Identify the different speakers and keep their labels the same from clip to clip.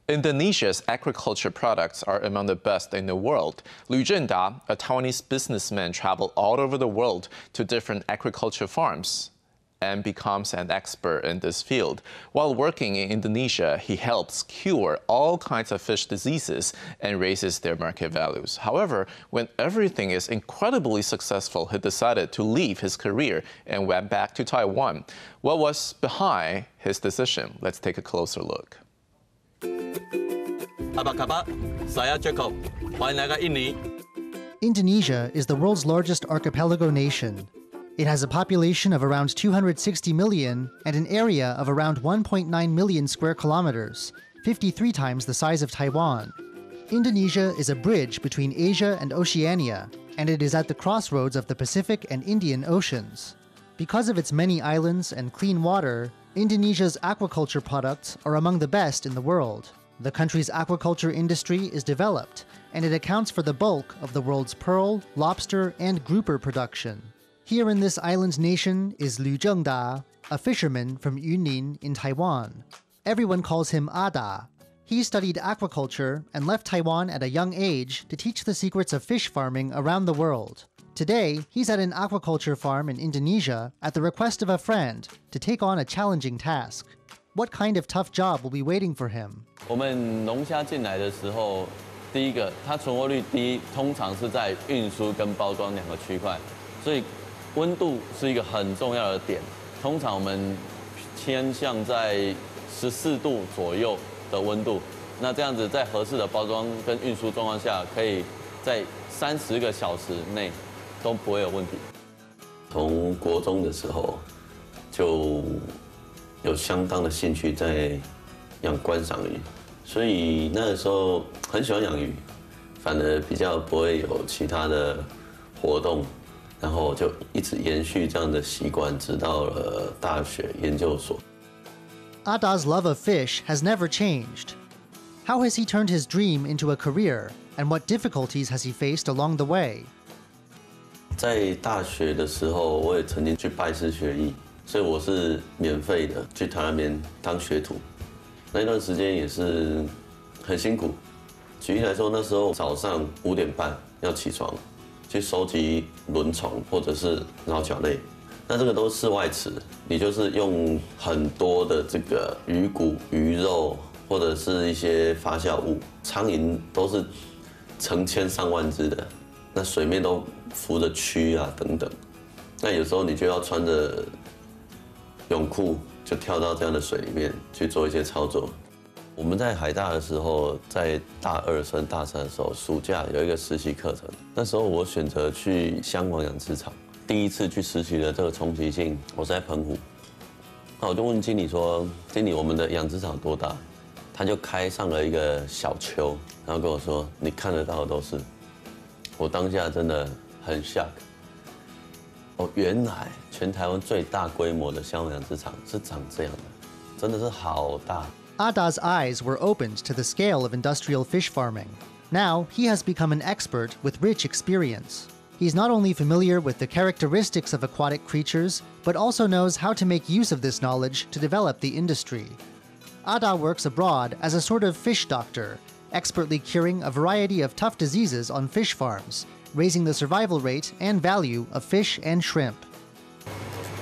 Speaker 1: Indonesia's aquaculture products are among the best in the world. Cheng-ta, a Taiwanese businessman, traveled all over the world to different aquaculture farms and becomes an expert in this field. While working in Indonesia, he helps cure all kinds of fish diseases and raises their market values. However, when everything is incredibly successful, he decided to leave his career and went back to Taiwan. What was behind his decision? Let's take a closer look.
Speaker 2: Indonesia is the world's largest archipelago nation. It has a population of around 260 million and an area of around 1.9 million square kilometers, 53 times the size of Taiwan. Indonesia is a bridge between Asia and Oceania, and it is at the crossroads of the Pacific and Indian Oceans. Because of its many islands and clean water, Indonesia's aquaculture products are among the best in the world. The country's aquaculture industry is developed, and it accounts for the bulk of the world's pearl, lobster, and grouper production. Here in this island nation is Cheng-ta, a fisherman from Yunlin in Taiwan. Everyone calls him Ada. He studied aquaculture and left Taiwan at a young age to teach the secrets of fish farming around the world. Today, he's at an aquaculture farm in Indonesia at the request of a friend to take on a challenging task. What kind of tough job will be waiting for him?
Speaker 3: 我们龙虾进来的时候，第一个它存活率低，通常是在运输跟包装两个区块，所以温度是一个很重要的点。通常我们偏向在14度左右的温度，那这样子在合适的包装跟运输状况下，可以在30个小时内都不会有问题。从国中的时候就有相当的兴趣在养观赏鱼，所以那个时候很喜欢养鱼，反而比较不会有其他的活动，然后就一直延续这样的习惯，直到了大学研究所。
Speaker 2: Ada's love of fish has never changed. How has he turned his dream into a career, and what difficulties has he faced along the way?
Speaker 3: 在大学的时候，我也曾经去拜师学艺，所以我是免费的去他那边当学徒。那一段时间也是很辛苦。举例来说，那时候早上5点半要起床，去收集轮虫或者是桡脚类。那这个都是室外池，你就是用很多的这个鱼骨、鱼肉或者是一些发酵物，苍蝇都是成千上万只的，那水面都浮着蛆啊等等。那有时候你就要穿着泳裤就跳到这样的水里面去做一些操作。我们在海大的时候，在大2升大3的时候，暑假有一个实习课程。那时候我选择去香港养殖场，第一次去实习的这个冲击性，我是在澎湖。那我就问经理说：“经理，我们的养殖场多大？”他就开上了一个小丘，然后跟我说：“你看得到的都是。”我当下真的很 shock。哦，原来全台湾最大规模的香港养殖场是长这样的，真的是好大。
Speaker 2: Ada's eyes were opened to the scale of industrial fish farming. Now, he has become an expert with rich experience. He's not only familiar with the characteristics of aquatic creatures, but also knows how to make use of this knowledge to develop the industry. Ada works abroad as a sort of fish doctor, expertly curing a variety of tough diseases on fish farms, raising the survival rate and value of fish and shrimp.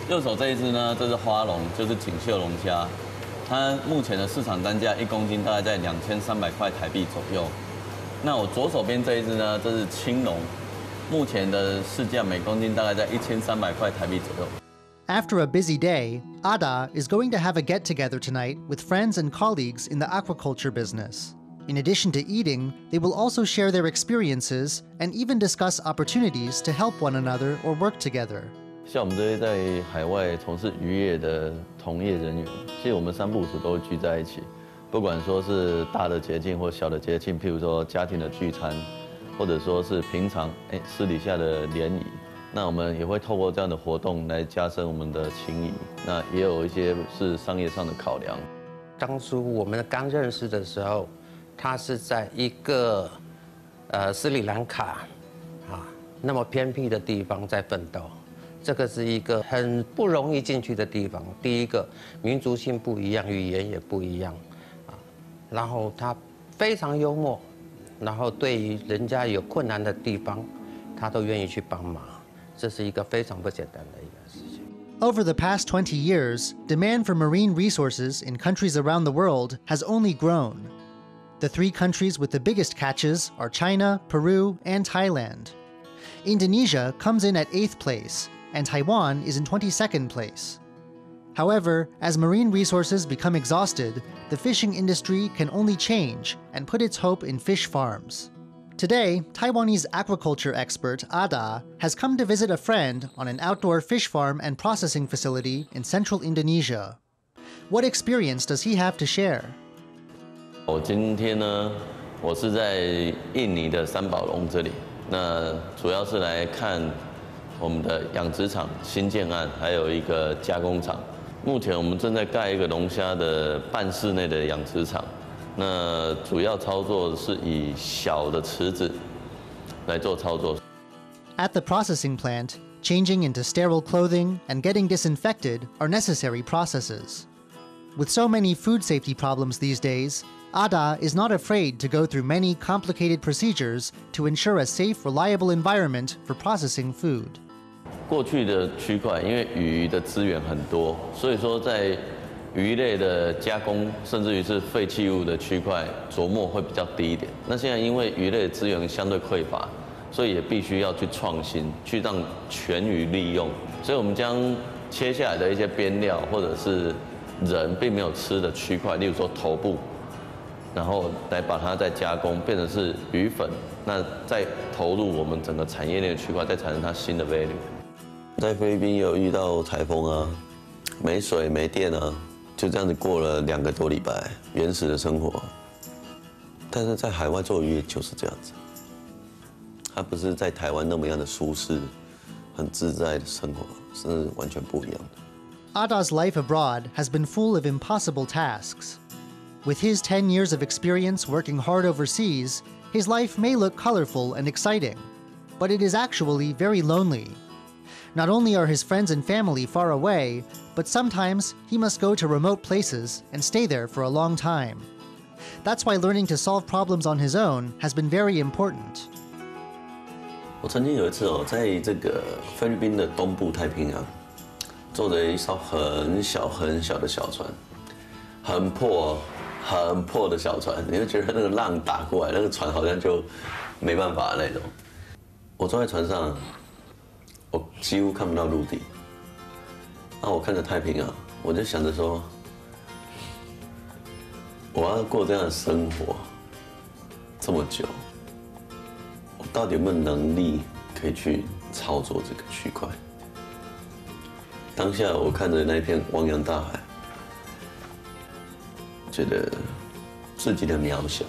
Speaker 3: 右手这一只呢，这是花龙，就是锦绣龙虾。它目前的市场单价1公斤大概在2300块台币左右。那我左手边这一只呢，这是青龙，目前的市价每公斤大概在1300块台币左右。
Speaker 2: After a busy day, Ada is going to have a get-together tonight with friends and colleagues in the aquaculture business. In addition to eating, they will also share their experiences and even discuss opportunities to help one another or work together.
Speaker 3: 像我们这些在海外从事渔业的同业人员，其实我们3不5时都会聚在一起，不管说是大的节庆或小的节庆，譬如说家庭的聚餐，或者说是平常私底下的联谊，那我们也会透过这样的活动来加深我们的情谊。那也有一些是商业上的考量。
Speaker 4: 当初我们刚认识的时候，他是在一个斯里兰卡那么偏僻的地方在奋斗。这个是一个很不容易进去的地方。第一个，民族性不一样，语言也不一样，然后他非常幽默，然后对于人家有困难的地方，他都愿意去帮忙，这是一个非常不简单的一个事情。
Speaker 2: Over the past 20 years, demand for marine resources in countries around the world has only grown. The 3 countries with the biggest catches are China, Peru, and Thailand. Indonesia comes in at 8th place, and Taiwan is in 22nd place. However, as marine resources become exhausted, the fishing industry can only change and put its hope in fish farms. Today, Taiwanese aquaculture expert Ada has come to visit a friend on an outdoor fish farm and processing facility in central Indonesia. What experience does he have to share?
Speaker 3: 我今天呢，我是在印尼的三宝龙这里，那主要是来看我们的养殖场新建案，还有一个加工厂。目前我们正在盖一个龙虾的半室内的养殖场。那主要操作是以小的池子来做操作。
Speaker 2: At the processing plant, changing into sterile clothing and getting disinfected are necessary processes. With so many food safety problems these days, Ada is not afraid to go through many complicated procedures to ensure a safe, reliable environment for processing food.
Speaker 3: 过去的区块，因为鱼的资源很多，所以说在鱼类的加工，甚至于是废弃物的区块，琢磨会比较低一点。那现在因为鱼类的资源相对匮乏，所以也必须要去创新，去让全鱼利用。所以我们将切下来的一些边料，或者是人并没有吃的区块，例如说头部，然后来把它再加工，变成是鱼粉，那再投入我们整个产业链的区块，再产生它新的 value。在菲律宾也有遇到台风啊，没水没电啊。就这样子过了2个多礼拜，原始的生活。但是在海外做鱼就是这样子，它不是在台湾那么样的舒适、很自在的生活，是完全不一样的。
Speaker 2: Ada's life abroad has been full of impossible tasks. With his 10 years of experience working hard overseas, his life may look colorful and exciting, but it is actually very lonely. Not only are his friends and family far away, but sometimes he must go to remote places and stay there for a long time. That's why learning to solve problems on his own has been very important.
Speaker 3: 我曾经有一次在这个菲律宾的东部太平洋，坐着一艘很小很小的小船，很破的小船，你会觉得那个浪打过来，那个船好像就没办法那种。我坐在船上。我几乎看不到陆地，那我看着太平洋，我就想着说，我要过这样的生活这么久，我到底有没有能力可以去操作这个区块？当下我看着那片汪洋大海，觉得自己的渺小。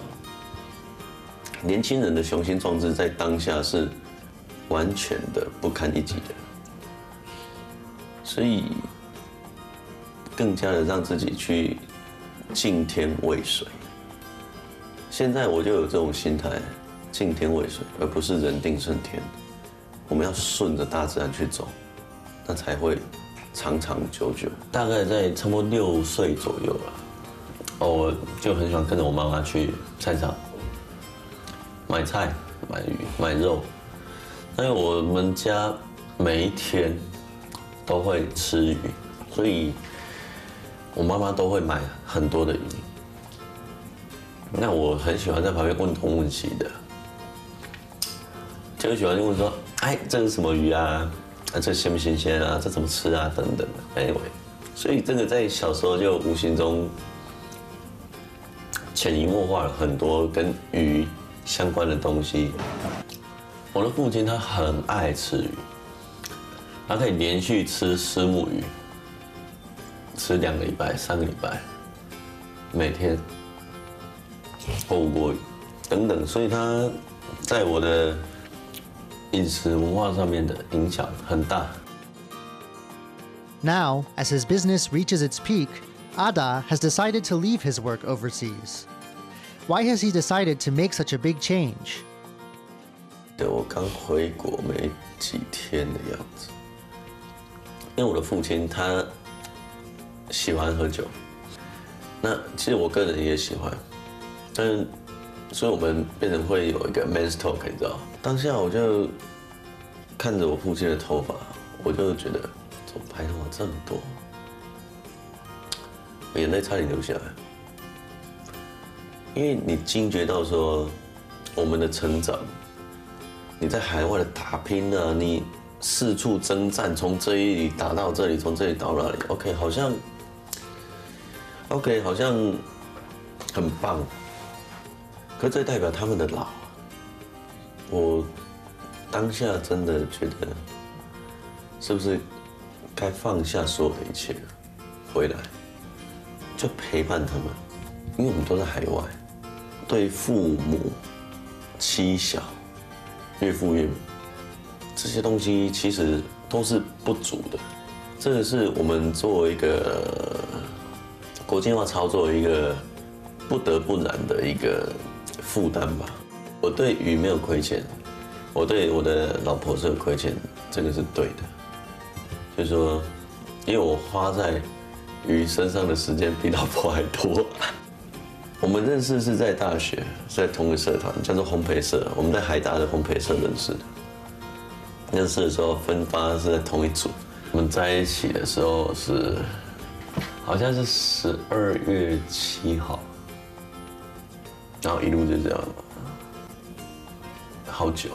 Speaker 3: 年轻人的雄心壮志在当下是完全的不堪一击的，所以更加的让自己去敬天畏水。现在我就有这种心态，敬天畏水，而不是人定胜天。我们要顺着大自然去走，那才会长长久久。大概在差不多6岁左右了，我就很喜欢跟着我妈妈去菜场买菜、买鱼、买肉。因为我们家每一天都会吃鱼，所以我妈妈都会买很多的鱼。那我很喜欢在旁边问东问西的，就喜欢问说：“哎，这是什么鱼啊？这新不新鲜啊？这怎么吃啊？等等的。” Anyway， 所以这个在小时候就无形中潜移默化了很多跟鱼相关的东西。我的父亲他很爱吃鱼，他可以连续吃虱目鱼，吃2个礼拜、3个礼拜，每天火锅鱼等等，所以他在我的饮食文化上面的影响很大。
Speaker 2: Now, as his business reaches its peak, Ada has decided to leave his work overseas. Why has he decided to make such a big change?
Speaker 3: 我刚回国没几天的样子，因为我的父亲他喜欢喝酒，那其实我个人也喜欢，但所以我们变成会有一个 man's talk， 你知道？当下我就看着我父亲的头发，我就觉得怎么白头发这么多，我眼泪差点流下来。因为你惊觉到说我们的成长，你在海外的打拼啊，你四处征战，从这里打到这里，从这里到那里 ，OK， 好像很棒。可这代表他们的老，我当下真的觉得，是不是该放下所有的一切，回来就陪伴他们？因为我们都在海外，对父母、妻小、岳父岳母这些东西，其实都是不足的。这个是我们作为一个国际化操作一个不得不然的一个负担吧。我对鱼没有亏欠，我对我的老婆是有亏欠的，这个是对的。就是说，因为我花在鱼身上的时间比老婆还多。我们认识是在大学，是在同一个社团，叫做烘焙社。我们在海大的烘焙社认识的。认识的时候分发是在同一组。我们在一起的时候是，好像是12月7号，然后一路就这样，好久，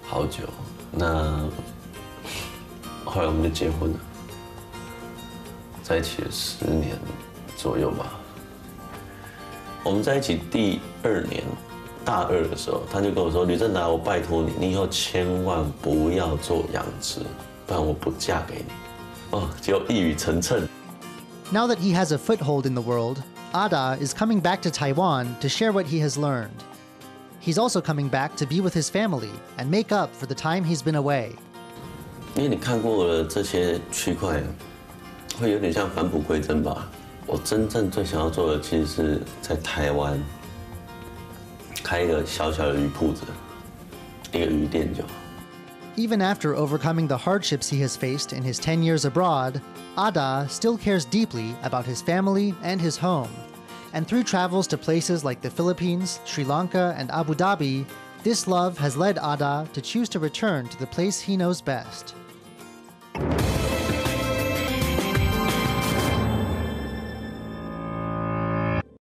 Speaker 3: 好久。那后来我们就结婚了，在一起了10年左右吧。我们在一起第2年，大2的时候，他就跟我说：“吕正达，我拜托你，你以后千万不要做养殖，不然我不嫁给你。”哦，结果一语成谶。
Speaker 2: Now that he has a foothold in the world, Ada is coming back to Taiwan to share what he has learned. He's also coming back to be with his family and make up for the time he's been away.
Speaker 3: 因为你看过了这些区块，会有点像返璞归真吧。我真正最想要做的，其实是在台湾开一个小小的鱼铺子，一个鱼店就好。
Speaker 2: Even after overcoming the hardships he has faced in his 10 years abroad, Ada still cares deeply about his family and his home. And through travels to places like the Philippines, Sri Lanka, and Abu Dhabi, this love has led Ada to choose to return to the place he knows best.